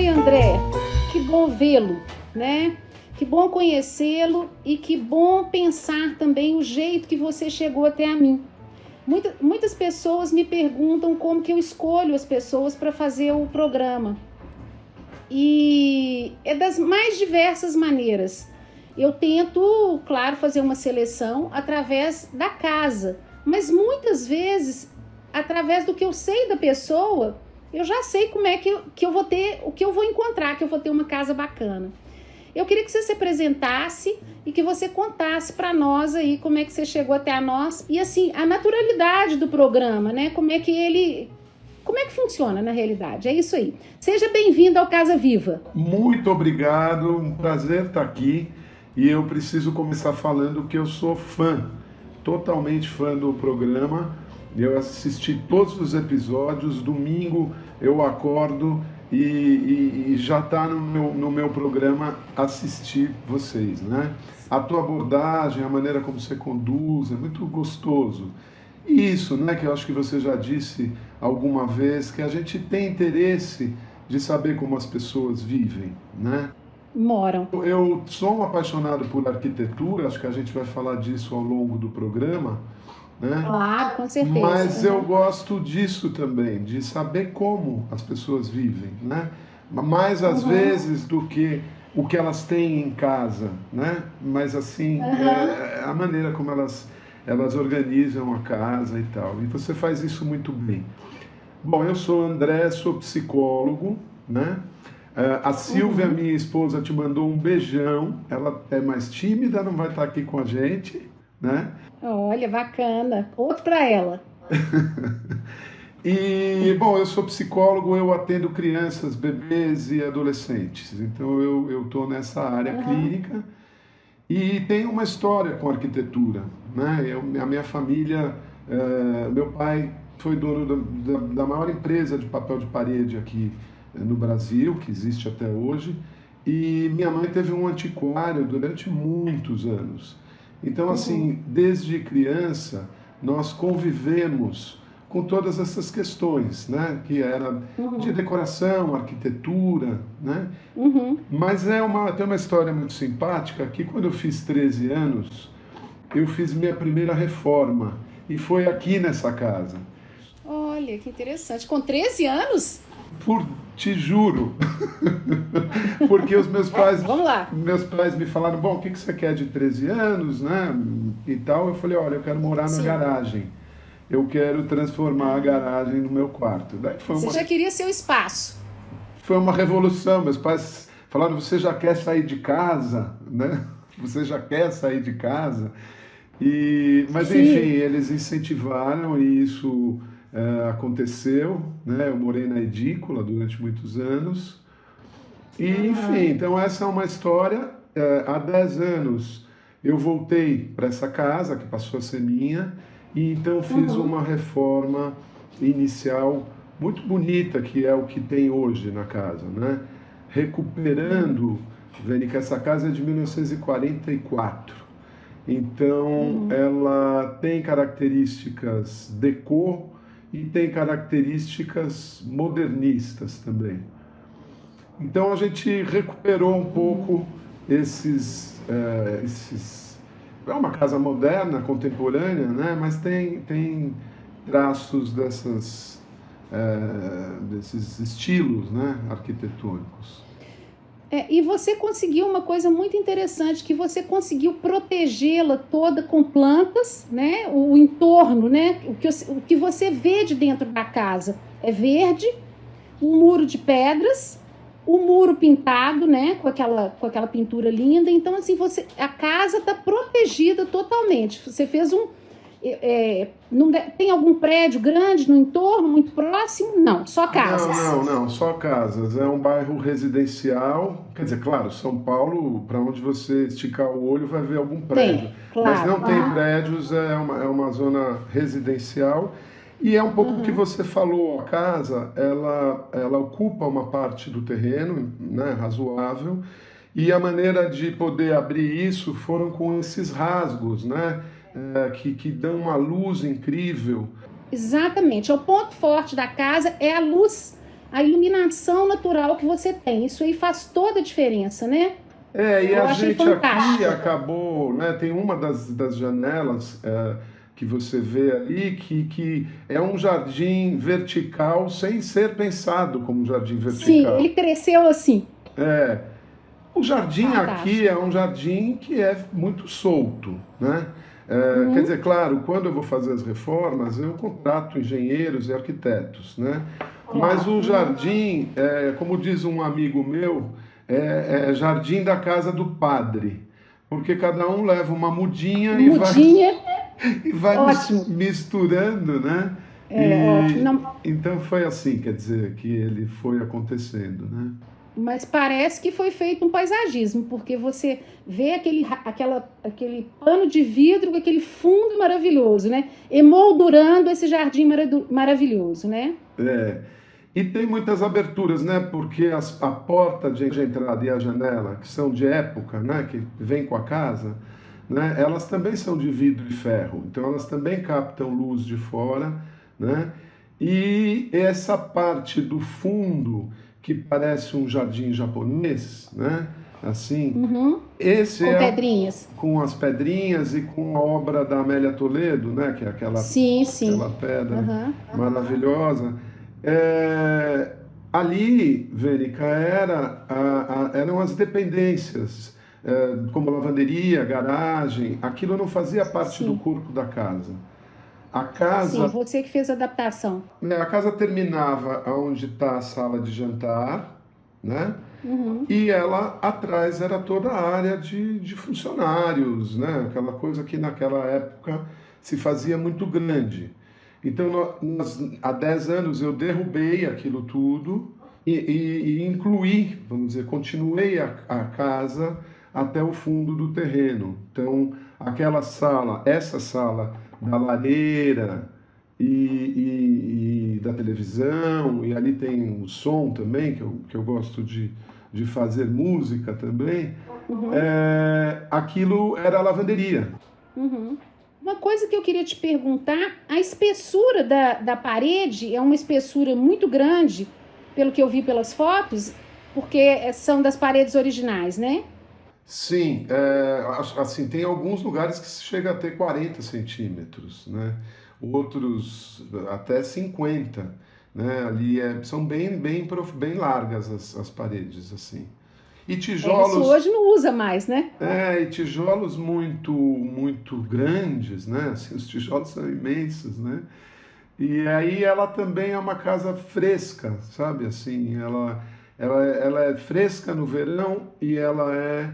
Oi, André, que bom vê-lo, né? Que bom conhecê-lo e que bom pensar também o jeito que você chegou até a mim. Muitas pessoas me perguntam como que eu escolho as pessoas para fazer o programa. E é das mais diversas maneiras. Eu tento, claro, fazer uma seleção através da casa, mas muitas vezes, através do que eu sei da pessoa, eu já sei como é que eu vou ter, o que eu vou encontrar, que eu vou ter uma casa bacana. Eu queria que você se apresentasse e que você contasse para nós aí como é que você chegou até a nós e assim, a naturalidade do programa, né? Como é que funciona na realidade? É isso aí. Seja bem-vindo ao Casa Viva. Muito obrigado, um prazer estar aqui. E eu preciso começar falando que eu sou fã, totalmente fã do programa. Eu assisti todos os episódios, domingo eu acordo e já está no meu programa assistir vocês, né? A tua abordagem, a maneira como você conduz, é muito gostoso. E isso, né, que eu acho que você já disse alguma vez, que a gente tem interesse de saber como as pessoas vivem, né? Moram. Eu sou um apaixonado por arquitetura, acho que a gente vai falar disso ao longo do programa, né? Claro, com certeza. Mas eu gosto disso também, de saber como as pessoas vivem, né? Mais às vezes do que o que elas têm em casa, né? Mas assim, a maneira como elas organizam a casa e tal. E você faz isso muito bem. Bom, eu sou André, sou psicólogo, né? A Silvia, minha esposa, te mandou um beijão. Ela é mais tímida, não vai estar aqui com a gente, né? Olha, bacana. Outro para ela. E, bom, eu sou psicólogo, eu atendo crianças, bebês e adolescentes. Então, eu estou nessa área clínica e tenho uma história com arquitetura, né? A minha família, meu pai foi dono da maior empresa de papel de parede aqui no Brasil, que existe até hoje, e minha mãe teve um antiquário durante muitos anos. Então, assim, desde criança, nós convivemos com todas essas questões, né? Que era de decoração, arquitetura, né? Mas tem uma história muito simpática que quando eu fiz 13 anos, eu fiz minha primeira reforma e foi aqui nessa casa. Olha, que interessante. Com 13 anos? Te juro. Porque os meus pais, Vamos lá. meus pais me falaram, bom, o que você quer de 13 anos, né? E tal. Eu falei, olha, eu quero morar na garagem. Eu quero transformar a garagem no meu quarto. Daí Você já queria seu espaço. Foi uma revolução. Meus pais falaram, você já quer sair de casa, né? Você já quer sair de casa. Mas enfim, eles incentivaram e isso aconteceu, né? Eu morei na edícula durante muitos anos. E enfim, então essa é uma história. Há 10 anos eu voltei para essa casa, que passou a ser minha, e então fiz uma reforma inicial muito bonita, que é o que tem hoje na casa, né? Recuperando, Veni, que essa casa é de 1944. Então, ela tem características déco e tem características modernistas também. Então, a gente recuperou um pouco é uma casa moderna, contemporânea, né? Mas tem traços desses estilos, né? Arquitetônicos. E você conseguiu uma coisa muito interessante, que você conseguiu protegê-la toda com plantas, né? O entorno, né? O que você vê de dentro da casa é verde, um muro de pedras, o muro pintado, né? Com aquela pintura linda. Então, assim, a casa está protegida totalmente. Você fez não tem algum prédio grande no entorno, muito próximo? Não, só casas. Não, só casas. É um bairro residencial. Quer dizer, claro, São Paulo, para onde você esticar o olho, vai ver algum prédio. Claro. Mas não tem prédios, é uma zona residencial. E é um pouco o que você falou, a casa, ela ocupa uma parte do terreno, né, razoável, e a maneira de poder abrir isso foram com esses rasgos, né? Que dão uma luz incrível. Exatamente. O ponto forte da casa é a luz, a iluminação natural que você tem. Isso aí faz toda a diferença, né? E a gente aqui acabou, né? Tem uma das janelas que você vê ali que é um jardim vertical sem ser pensado como jardim vertical. Sim, ele cresceu assim. O jardim aqui é um jardim que é muito solto, né? Quer dizer, claro, quando eu vou fazer as reformas, eu contrato engenheiros e arquitetos, né? Mas o jardim, como diz um amigo meu, é jardim da casa do padre, porque cada um leva uma mudinha e vai misturando, né? Então foi assim, quer dizer, que ele foi acontecendo, né? Mas parece que foi feito um paisagismo, porque você vê aquele pano de vidro com aquele fundo maravilhoso, né? Emoldurando esse jardim maravilhoso, né? E tem muitas aberturas, né? Porque a porta de entrada e a janela, que são de época, né? Que vem com a casa, né? Elas também são de vidro e ferro, então elas também captam luz de fora, né? E essa parte do fundo, que parece um jardim japonês, né? Assim, esse com pedrinhas. Com as pedrinhas e com a obra da Amélia Toledo, né? Que é aquela pedra maravilhosa. Ali, Vênica, eram as dependências, como lavanderia, garagem. Aquilo não fazia parte do corpo da casa. A casa... Sim, você que fez a adaptação. A casa terminava onde está a sala de jantar, né? E ela atrás era toda a área de funcionários, né? Aquela coisa que naquela época se fazia muito grande. Então, há 10 anos eu derrubei aquilo tudo e incluí, vamos dizer, continuei a casa até o fundo do terreno. Então, essa sala da lareira e da televisão, e ali tem o som também, que eu gosto de fazer música também, aquilo era a lavanderia. Uma coisa que eu queria te perguntar, a espessura da parede é uma espessura muito grande, pelo que eu vi pelas fotos, porque são das paredes originais, né? Sim, assim, tem alguns lugares que chega a ter 40 centímetros, né? Outros até 50, né? Ali são bem largas as paredes, assim. E tijolos... Isso hoje não usa mais, né? E tijolos muito grandes, né? Assim, os tijolos são imensos, né? E aí ela também é uma casa fresca, sabe? Assim, ela é fresca no verão e ela é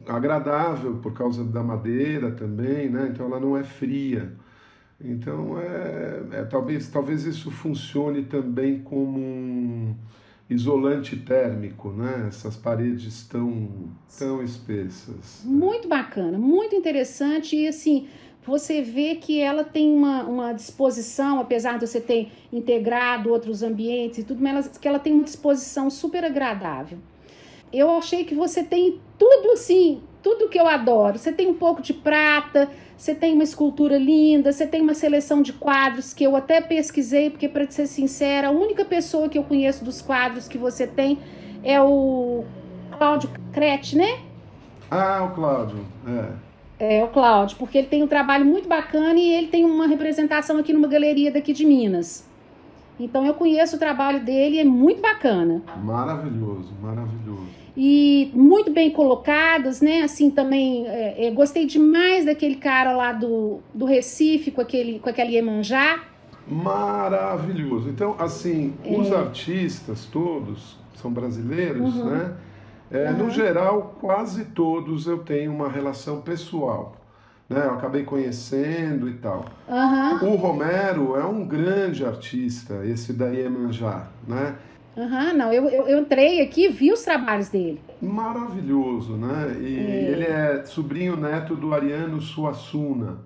agradável por causa da madeira também, né? Então ela não é fria. Então talvez isso funcione também como um isolante térmico, né? Essas paredes tão espessas. Muito bacana, muito interessante. E assim, você vê que ela tem uma disposição, apesar de você ter integrado outros ambientes e tudo, mas que ela tem uma disposição super agradável. Eu achei que você tem tudo assim, tudo que eu adoro. Você tem um pouco de prata, você tem uma escultura linda, você tem uma seleção de quadros que eu até pesquisei, porque, para ser sincera, a única pessoa que eu conheço dos quadros que você tem é o Cláudio Crete, né? O Cláudio, É o Cláudio, porque ele tem um trabalho muito bacana e ele tem uma representação aqui numa galeria daqui de Minas. Então eu conheço o trabalho dele, é muito bacana. Maravilhoso, maravilhoso. E muito bem colocadas, né? Assim também, gostei demais daquele cara lá do Recife com aquele Iemanjá. Maravilhoso. Então, assim, os artistas todos são brasileiros, Uhum, né? No uhum, geral, quase todos eu tenho uma relação pessoal, né? Eu acabei conhecendo e tal. uhum, O Romero é um grande artista, esse da Iemanjá, né? uhum. Não, eu entrei aqui e vi os trabalhos dele. Maravilhoso, né? E ele é sobrinho neto do Ariano Suassuna.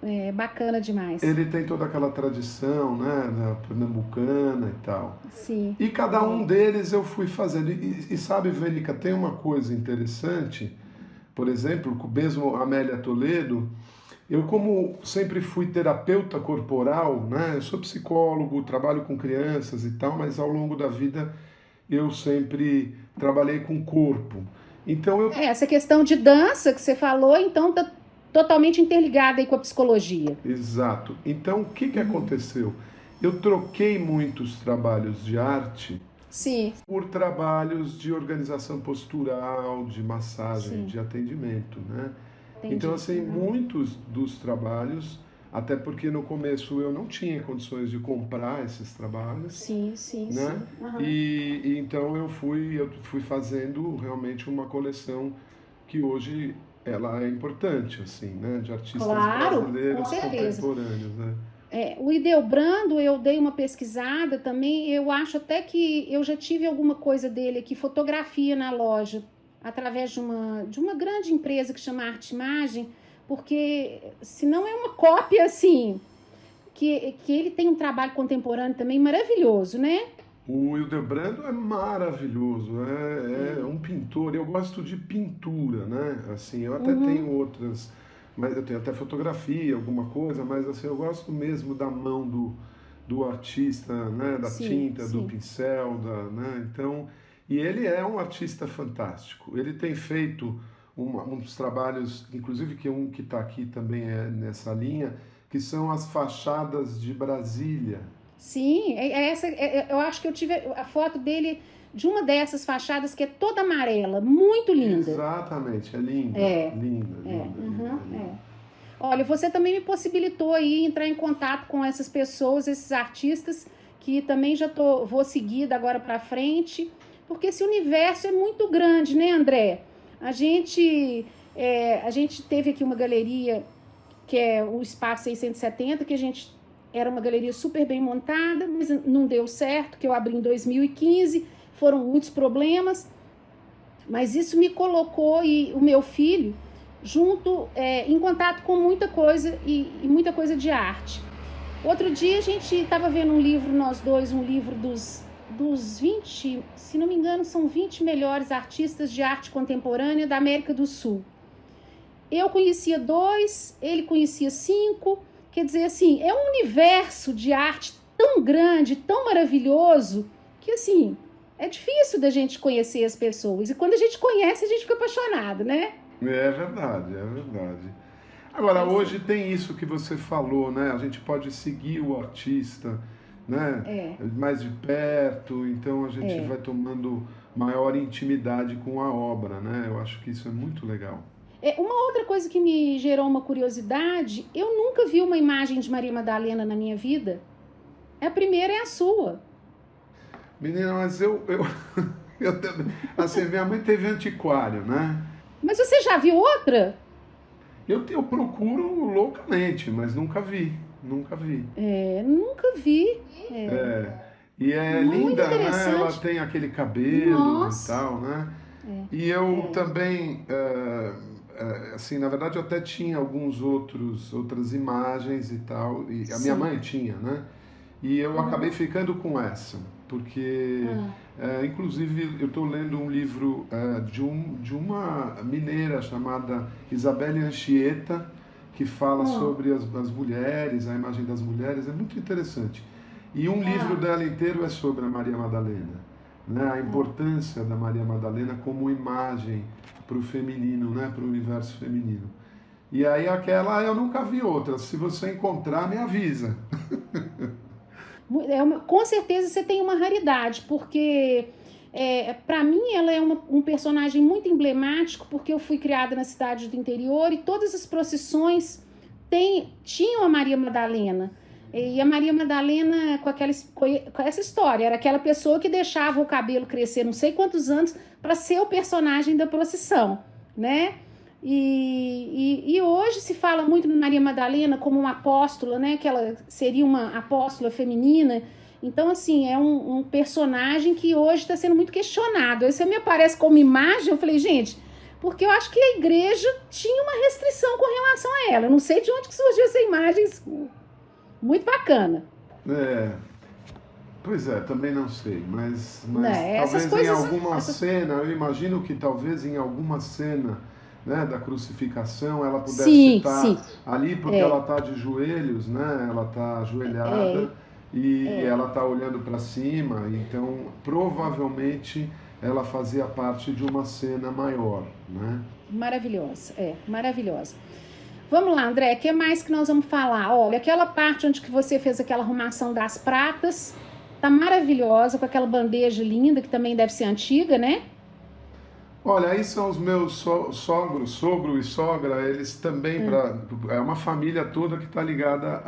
É bacana demais. Ele tem toda aquela tradição, né, da pernambucana e tal. Sim. E cada um deles eu fui fazendo. E sabe, Vênica, tem uma coisa interessante, por exemplo, com mesmo Amélia Toledo, eu como sempre fui terapeuta corporal, né, eu sou psicólogo, trabalho com crianças e tal, mas ao longo da vida eu sempre trabalhei com o corpo. Então Essa questão de dança que você falou, então tá totalmente interligada aí com a psicologia. exato. Então o que que aconteceu? Eu troquei muitos trabalhos de arte Sim, por trabalhos de organização postural, de massagem, sim, de atendimento, né? Então, entendi. assim, Uhum. muitos dos trabalhos, até porque no começo eu não tinha condições de comprar esses trabalhos, Sim, sim, né? sim. Uhum. E então eu fui fazendo realmente uma coleção que hoje ela é importante, assim, né? De artistas Claro, com brasileiros certeza. contemporâneos, né? O Ideobrando, eu dei uma pesquisada também. Eu acho até que eu já tive alguma coisa dele aqui, fotografia na loja, através de uma grande empresa que chama Arte Imagem, porque se não é uma cópia assim, que ele tem um trabalho contemporâneo também maravilhoso, né? O Hildebrando é maravilhoso, é um pintor. Eu gosto de pintura, né? Assim, eu até tenho Uhum, outras, mas eu tenho até fotografia, alguma coisa, mas assim, eu gosto mesmo da mão do artista, né? Da sim, tinta, do sim. pincel, né? Então, e ele é um artista fantástico. Ele tem feito uns trabalhos, inclusive que um que está aqui também é nessa linha, que são as fachadas de Brasília. Sim, eu acho que eu tive a foto dele de uma dessas fachadas que é toda amarela, muito linda. Exatamente, é linda, É, linda, linda, uhum, linda, linda. Olha, você também me possibilitou aí entrar em contato com essas pessoas, esses artistas que também vou seguir da agora para frente, porque esse universo é muito grande, né, André? A gente a gente teve aqui uma galeria que é o Espaço 670, que a gente era uma galeria super bem montada, mas não deu certo, que eu abri em 2015, foram muitos problemas, mas isso me colocou e o meu filho junto, em contato com muita coisa e muita coisa de arte. Outro dia a gente estava vendo um livro, nós dois, um livro dos 20, se não me engano, são 20 melhores artistas de arte contemporânea da América do Sul. Eu conhecia dois, ele conhecia cinco. Quer dizer, assim, é um universo de arte tão grande, tão maravilhoso, que assim, é difícil da gente conhecer as pessoas. E quando a gente conhece, a gente fica apaixonado, né? É verdade, é verdade. Agora, É isso aí. hoje tem isso que você falou, né? A gente pode seguir o artista, né? É, Mais de perto, então a gente é. vai tomando maior intimidade com a obra, né? Eu acho que isso é muito legal. Uma outra coisa que me gerou uma curiosidade, eu nunca vi uma imagem de Maria Madalena na minha vida. A primeira é a sua. Menina, mas eu também, assim, minha mãe teve antiquário, né? Mas você já viu outra? Eu procuro loucamente, mas nunca vi, nunca vi. Nunca vi. É, e é Muito linda, né? Ela interessante. tem aquele cabelo e Nossa. tal, né? E eu também, assim, na verdade eu até tinha outras imagens e tal, e a minha Sim. mãe tinha, né? E eu acabei Uhum. ficando com essa, porque, Ah, inclusive, eu estou lendo um livro de uma mineira chamada Isabelle Anchieta, que fala ah, sobre as mulheres, a imagem das mulheres, é muito interessante. E um livro ah, dela inteiro é sobre a Maria Madalena, né? A importância da Maria Madalena como imagem para o feminino, né? Para o universo feminino. E aí aquela eu nunca vi outra. Se você encontrar, me avisa. Com certeza você tem uma raridade, porque para mim ela é um personagem muito emblemático, porque eu fui criada na cidade do interior e todas as procissões tinham a Maria Madalena. E a Maria Madalena com essa história, era aquela pessoa que deixava o cabelo crescer não sei quantos anos para ser o personagem da procissão, né? E hoje se fala muito na Maria Madalena como uma apóstola, né? Que ela seria uma apóstola feminina. Então, assim, é um personagem que hoje está sendo muito questionado. Aí você me aparece como imagem, eu falei, gente, porque eu acho que a igreja tinha uma restrição com relação a ela. Eu não sei de onde que surgiu essa imagem. Muito bacana. Pois é, também não sei, mas essas talvez em alguma cena, eu imagino que talvez em alguma cena, né, da crucificação ela pudesse estar ali porque ela está de joelhos, né, ela está ajoelhada e ela está olhando para cima, então provavelmente ela fazia parte de uma cena maior, né? Maravilhosa, maravilhosa. Vamos lá, André, o que mais que nós vamos falar? Olha, aquela parte onde que você fez aquela arrumação das pratas, tá maravilhosa, com aquela bandeja linda, que também deve ser antiga, né? Olha, aí são os meus sogro e sogra, eles também, é uma família toda que está ligada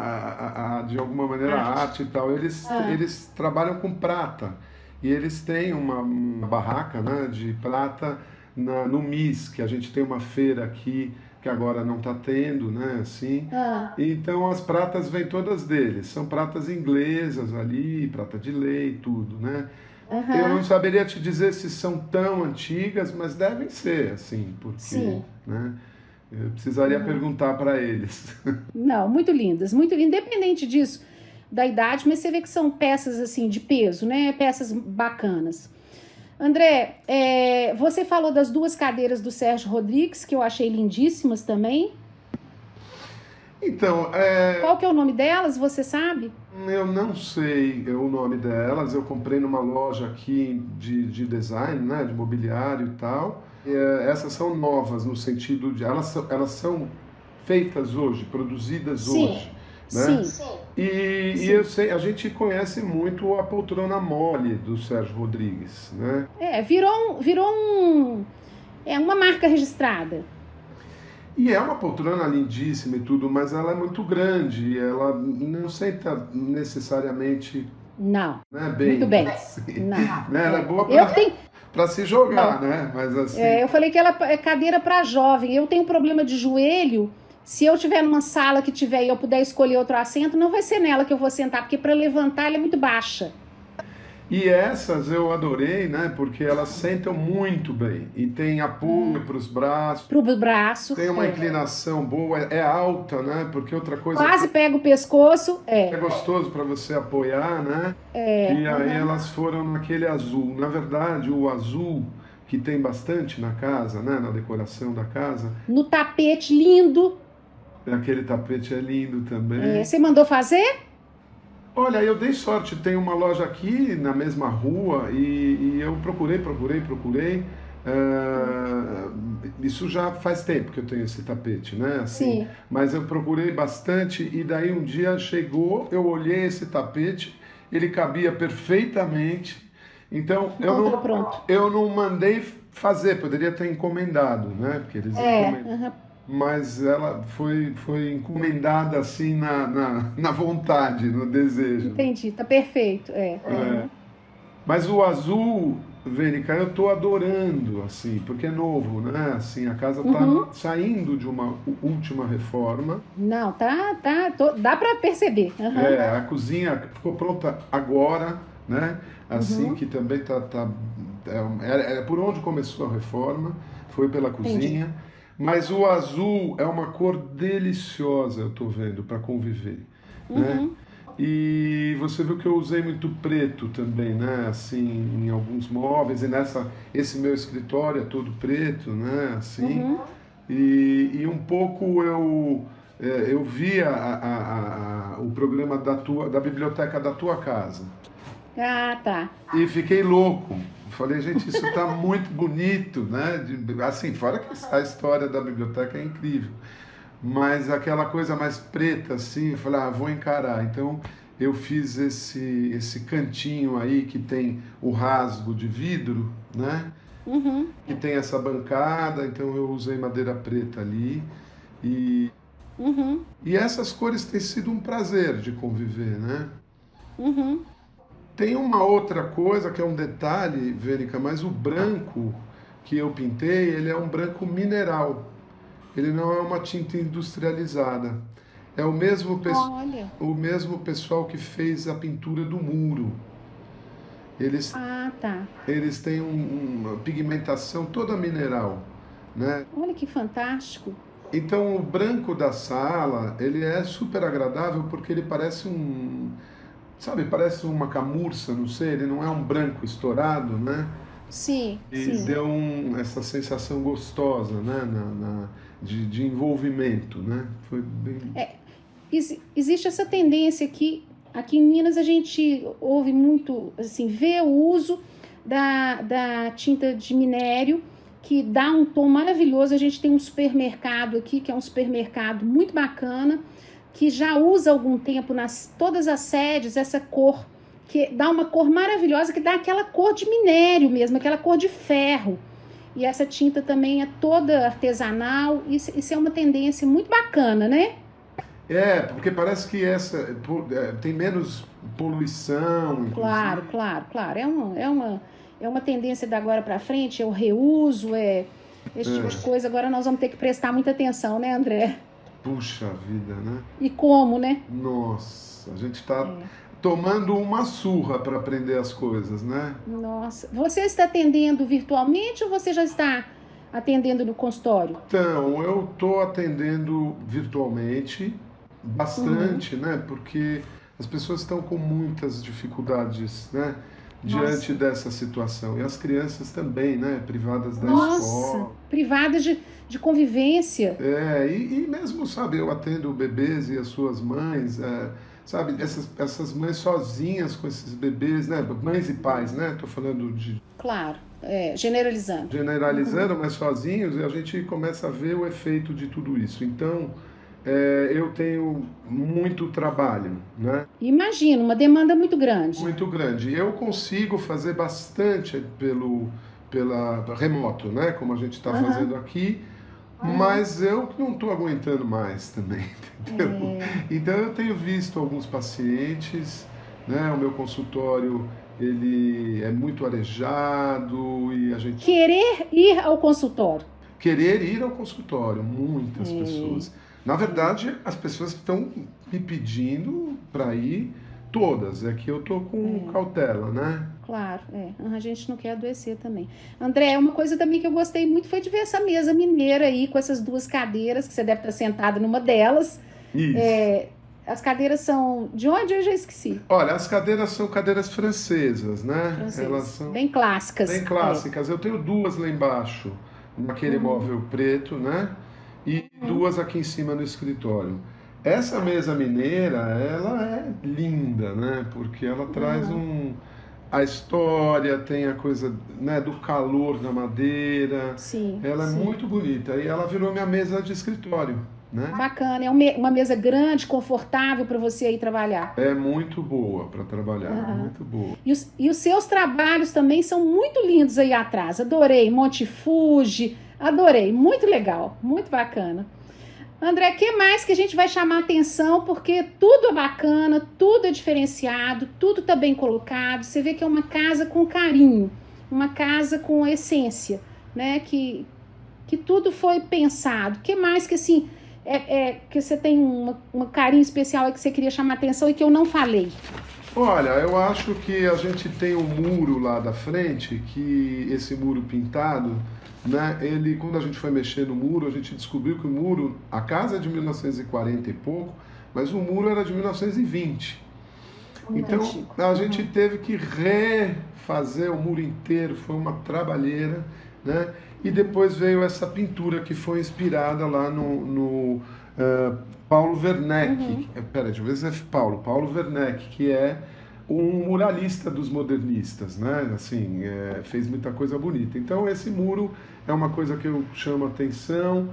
de alguma maneira, à arte e tal. Eles trabalham com prata, e eles têm uma barraca, né, de prata no MIS, que a gente tem uma feira aqui, que agora não está tendo, né, assim. Então as pratas vêm todas deles, são pratas inglesas ali, prata de lei, tudo, né. Eu não saberia te dizer se são tão antigas, mas devem ser, assim, porque, né, eu precisaria perguntar para eles. Não, muito lindas, independente disso, da idade, mas você vê que são peças, assim, de peso, né, peças bacanas. André, você falou das 2 cadeiras do Sérgio Rodrigues, que eu achei lindíssimas também. Então, qual que é o nome delas, você sabe? Eu não sei o nome delas, eu comprei numa loja aqui de design, né, de mobiliário e tal. Essas são novas, no sentido de... Elas são feitas hoje, produzidas hoje, né? Sim. E eu sei, a gente conhece muito a poltrona mole do Sérgio Rodrigues, né? Virou uma marca registrada. E é uma poltrona lindíssima e tudo, mas ela é muito grande, ela não senta necessariamente... Não, né, bem, muito bem. Assim, não. Né? Ela é boa para se jogar, né? Mas assim... eu falei que ela é cadeira para jovem. Eu tenho problema de joelho. Se eu tiver numa sala que tiver e eu puder escolher outro assento, não vai ser nela que eu vou sentar, porque para levantar ela é muito baixa. E essas eu adorei, né? Porque elas sentam muito bem. E tem apoio para os braços. Para o braço. Tem uma inclinação boa, é alta, né? Porque outra coisa... Quase pega o pescoço. É gostoso para você apoiar, né? E aí elas foram naquele azul. Na verdade, o azul, que tem bastante na casa, né? Na decoração da casa. No tapete lindo. Aquele tapete é lindo também. Você mandou fazer? Olha, eu dei sorte, tem uma loja aqui na mesma rua e eu procurei. Isso já faz tempo que eu tenho esse tapete, né? Assim, sim. Mas eu procurei bastante e daí um dia chegou, eu olhei esse tapete, ele cabia perfeitamente. Então eu não mandei fazer, poderia ter encomendado, né? Porque eles encomendam. Mas ela foi encomendada assim na vontade, no desejo. Entendi, tá perfeito. Mas o azul, Vênica, eu tô adorando, assim, porque é novo, né? Assim, a casa tá saindo de uma última reforma. Não, dá para perceber. A cozinha ficou pronta agora, né? Assim, que também é por onde começou a reforma, foi pela cozinha. Entendi. Mas o azul é uma cor deliciosa, eu tô vendo, para conviver, né? E você viu que eu usei muito preto também, né? Assim, em alguns móveis, e esse meu escritório é todo preto, né? Assim, e um pouco eu via o programa da biblioteca da tua casa. Ah, tá. E fiquei louco. Falei, gente, isso está muito bonito, né? Assim, fora que a história da biblioteca é incrível. mas aquela coisa mais preta assim, eu falei, vou encarar. Então eu fiz esse cantinho aí que tem o rasgo de vidro, né? Uhum, Que tem essa bancada, então eu usei madeira preta ali. E, uhum, e essas cores têm sido um prazer de conviver, né? uhum. Tem uma outra coisa que é um detalhe, Vênica, mas o branco que eu pintei, ele é um branco mineral. Ele não é uma tinta industrializada. É Olha. o mesmo pessoal que fez a pintura do muro. Eles, Ah, tá. eles têm uma pigmentação toda mineral, né? Olha que fantástico. Então o branco da sala, ele é super agradável porque ele parece sabe, parece uma camurça, não sei, ele não é um branco estourado, né? Sim, E sim. deu essa sensação gostosa, né? De envolvimento, né? Foi bem. Existe essa tendência aqui em Minas a gente ouve muito, assim, vê o uso da tinta de minério, que dá um tom maravilhoso. A gente tem um supermercado aqui, que é um supermercado muito bacana, que já usa há algum tempo nas todas as sedes essa cor, que dá uma cor maravilhosa, que dá aquela cor de minério mesmo, aquela cor de ferro. E essa tinta também é toda artesanal. Isso é uma tendência muito bacana, né? Porque parece que tem menos poluição, Claro, inclusive. claro, claro. É uma tendência da agora para frente, é o reuso, esse tipo de É, coisa. Agora nós vamos ter que prestar muita atenção, né, André? puxa vida, né? E como, né? Nossa, a gente está É. tomando uma surra para aprender as coisas, né? Nossa. Você está atendendo virtualmente ou você já está atendendo no consultório? Então, eu estou atendendo virtualmente Uhum. bastante, né? Porque as pessoas estão com muitas dificuldades, né? Diante Nossa. dessa situação. E as crianças também, né? Privadas da Nossa. escola. Privadas de convivência. E mesmo, sabe, eu atendo bebês e as suas mães, sabe, essas mães sozinhas com esses bebês, né? Mães e pais, né? Tô falando de Claro. Generalizando. Uhum. generalizando, mas sozinhos, e a gente começa a ver o efeito de tudo isso. Então, eu tenho muito trabalho, né? Imagina, uma demanda muito grande. Muito grande. Eu consigo fazer bastante pela remoto, né? Como a gente está fazendo Aham. aqui, Aham. mas eu não estou aguentando mais também, entendeu? É. Então eu tenho visto alguns pacientes, né? O meu consultório ele é muito arejado e a gente Querer ir ao consultório. querer ir ao consultório, muitas É, pessoas. Na verdade, as pessoas estão me pedindo para ir todas, é que eu tô com cautela, né? claro, a gente não quer adoecer também. André, uma coisa também que eu gostei muito foi de ver essa mesa mineira aí, com essas duas cadeiras, que você deve estar sentado numa delas. Isso. É, as cadeiras são. De onde eu já esqueci? Olha, as cadeiras são cadeiras francesas, né? Elas Francês. são Bem bem clássicas. clássicas. Eu tenho duas lá embaixo, naquele Uhum, móvel preto, né? E uhum, duas aqui em cima no escritório. Essa mesa mineira, ela é linda, né? Porque ela traz uhum. a história, tem a coisa, né, do calor na madeira. Sim, Ela é sim. muito bonita e ela virou minha mesa de escritório, né? Bacana. É uma mesa grande, confortável para você ir trabalhar. É muito boa para trabalhar, Aham. muito boa. E os seus trabalhos também são muito lindos aí atrás. Adorei. Monte Fuji. Adorei. Muito legal. Muito bacana. André, o que mais que a gente vai chamar atenção? Porque tudo é bacana, tudo é diferenciado, tudo está bem colocado. Você vê que é uma casa com carinho, uma casa com essência, né? Que tudo foi pensado. O que mais que assim que você tem uma carinho especial aí que você queria chamar atenção e que eu não falei? Olha, eu acho que a gente tem um muro lá da frente, que esse muro pintado, né? Ele, quando a gente foi mexer no muro, a gente descobriu que o muro, a casa é de 1940 e pouco, mas o muro era de 1920. Muito Então antigo. a gente Uhum. teve que refazer o muro inteiro, foi uma trabalheira, né? E depois veio essa pintura que foi inspirada lá no Paulo Werneck. Uhum. Peraí, deixa eu ver se é Paulo Werneck, que é um muralista dos modernistas, né? Assim, fez muita coisa bonita. Então esse muro é uma coisa que eu chamo a atenção.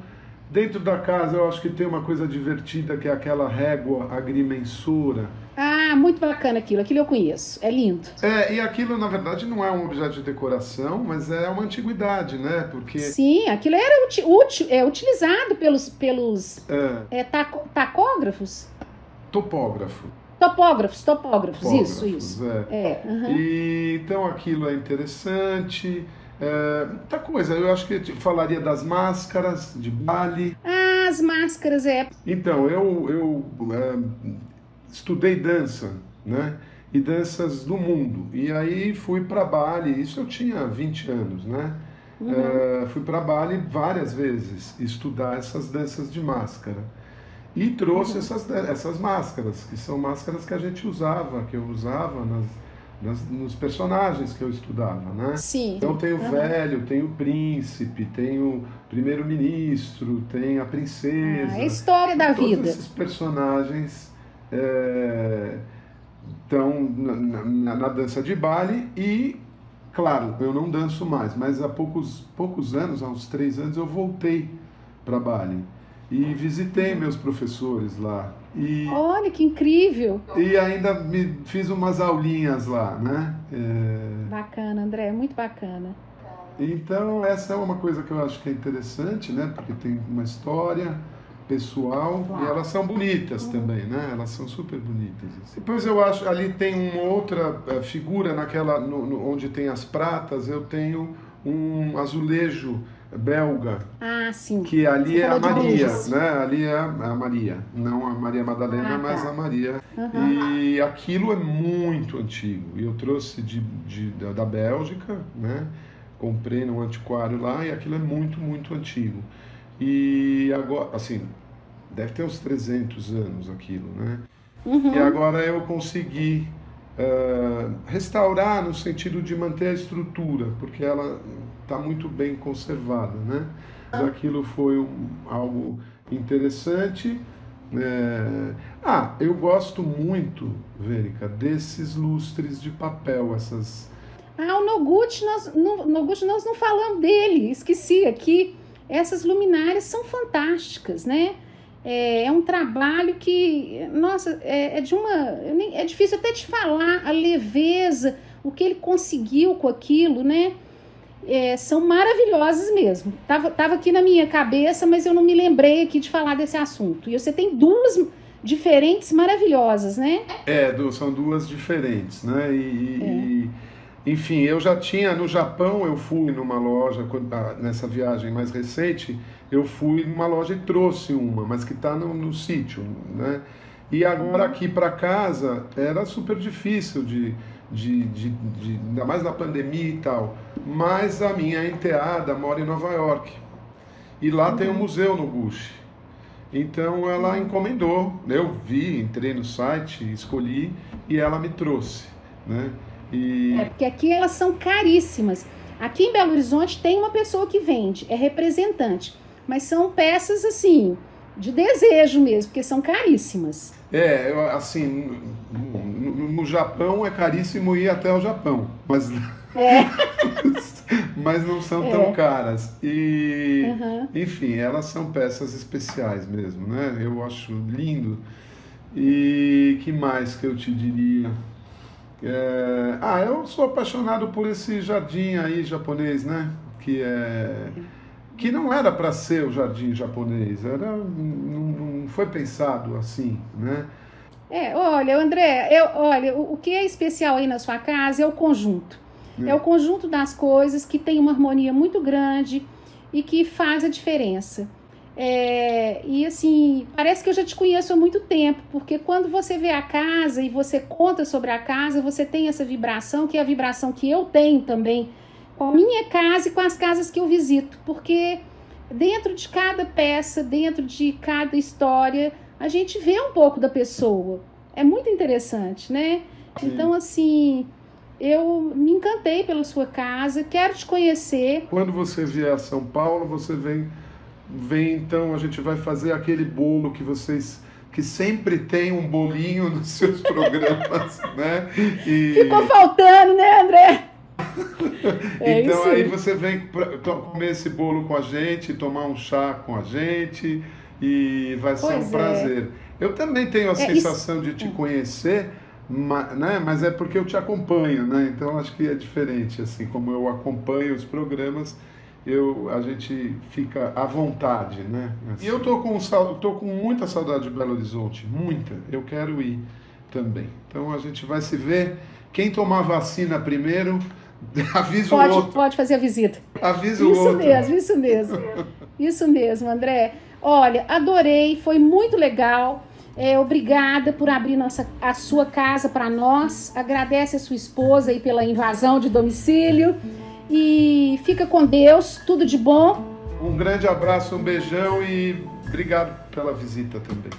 Dentro da casa eu acho que tem uma coisa divertida que é aquela régua agrimensura. Ah, muito bacana aquilo. Aquilo eu conheço. É lindo. E aquilo na verdade não é um objeto de decoração, mas é uma antiguidade, né? Porque Sim, aquilo era utilizado pelos tacógrafos? topógrafo. Topógrafos, isso. É. Aham. E, então aquilo é interessante. Muita coisa, eu acho que eu falaria das máscaras de baile. Ah, as máscaras, Então, eu estudei dança, né? E danças do mundo. E aí fui para Bali, isso eu tinha 20 anos, né? Uhum. Fui para Bali várias vezes estudar essas danças de máscara. E trouxe Uhum. essas máscaras, que são máscaras que a gente usava, que eu usava nos personagens que eu estudava, né? Sim. Então tem o Uhum. velho, tem o príncipe, tem o primeiro-ministro, tem a Ah, é a princesa. história E da todos vida. esses personagens estão na dança de baile e, claro, eu não danço mais, mas há poucos anos, há uns 3 anos, eu voltei para Bali e visitei Uhum. meus professores lá. E Olha que incrível. e ainda me fiz umas aulinhas lá, né? Bacana, André, muito bacana. Então essa é uma coisa que eu acho que é interessante, né? Porque tem uma história pessoal e elas são bonitas Uhum. também, né? Elas são super bonitas, assim. Depois eu acho ali tem uma outra figura naquela onde tem as pratas, eu tenho um azulejo belga Ah, sim. que Você ali é a falou de Maria, luzes. né? Ali é a Maria, não a Maria Madalena, Ah, mas a tá. Maria. Aham. E aquilo é muito antigo. E eu trouxe da Bélgica, né? Comprei num antiquário lá e aquilo é muito, muito antigo. E agora, assim, deve ter uns 300 anos aquilo, né? E Uhum. agora eu consegui restaurar no sentido de manter a estrutura, porque ela está muito bem conservada, né? Mas aquilo foi algo interessante. Eu gosto muito, Vênica, desses lustres de papel, essas. Ah, o Noguchi nós não falamos dele, esqueci aqui. Essas luminárias são fantásticas, né? É um trabalho que, nossa, é de uma. É difícil até de falar a leveza, o que ele conseguiu com aquilo, né? São maravilhosas mesmo. Tava aqui na minha cabeça, mas eu não me lembrei aqui de falar desse assunto. E você tem duas diferentes maravilhosas, né? São duas diferentes, né? É. Enfim, eu já tinha no Japão, eu fui numa loja, nessa viagem mais recente, eu fui numa loja e trouxe uma, mas que está no sítio, né? E agora Uhum. aqui para casa era super difícil ainda mais na pandemia e tal. Mas a minha enteada mora em Nova York e lá tem um Uhum. museu no Gucci. Então ela Uhum. encomendou, eu vi, entrei no site, escolhi e ela me trouxe, né? E Porque aqui elas são caríssimas. Aqui em Belo Horizonte tem uma pessoa que vende, é representante, mas são peças assim, de desejo mesmo, porque são caríssimas. assim, no Japão é caríssimo ir até o Japão, mas É, mas não são tão é. caras. E, Uhum. enfim, elas são peças especiais mesmo, né? Eu acho lindo. E que mais que eu te diria? Eu sou apaixonado por esse jardim aí japonês, né? Que não era para ser o jardim japonês, não foi pensado assim, né? Olha, André, olha, o que é especial aí na sua casa é o conjunto. É o É, conjunto das coisas que tem uma harmonia muito grande e que faz a diferença. E assim, parece que eu já te conheço há muito tempo, porque quando você vê a casa e você conta sobre a casa, você tem essa vibração, que é a vibração que eu tenho também com a minha casa e com as casas que eu visito, porque dentro de cada peça, dentro de cada história, a gente vê um pouco da pessoa. É muito interessante, né? Então, sim. assim, eu me encantei pela sua casa, quero te conhecer. Quando você vier a São Paulo, você vem então, a gente vai fazer aquele bolo que sempre tem um bolinho nos seus programas, né? Ficou E faltando, né, André? É Então isso aí aí. você vem comer esse bolo com a gente, tomar um chá com a gente e vai ser um Pois é. prazer. Eu também tenho a É isso. sensação de te conhecer, né? Mas é porque eu te acompanho, né? Então acho que é diferente, assim, como eu acompanho os programas, a gente fica à vontade, né? E eu tô com muita saudade de Belo Horizonte, muita. Eu quero ir também. Então a gente vai se ver. Quem tomar vacina primeiro, avisa o outro. Pode fazer a visita. Avisa o Isso outro. mesmo, isso mesmo. Isso mesmo, André. Olha, adorei, foi muito legal. Obrigada por abrir a sua casa para nós. Agradece a sua esposa aí pela invasão de domicílio. E fica com Deus, tudo de bom. Um grande abraço, um beijão e obrigado pela visita também.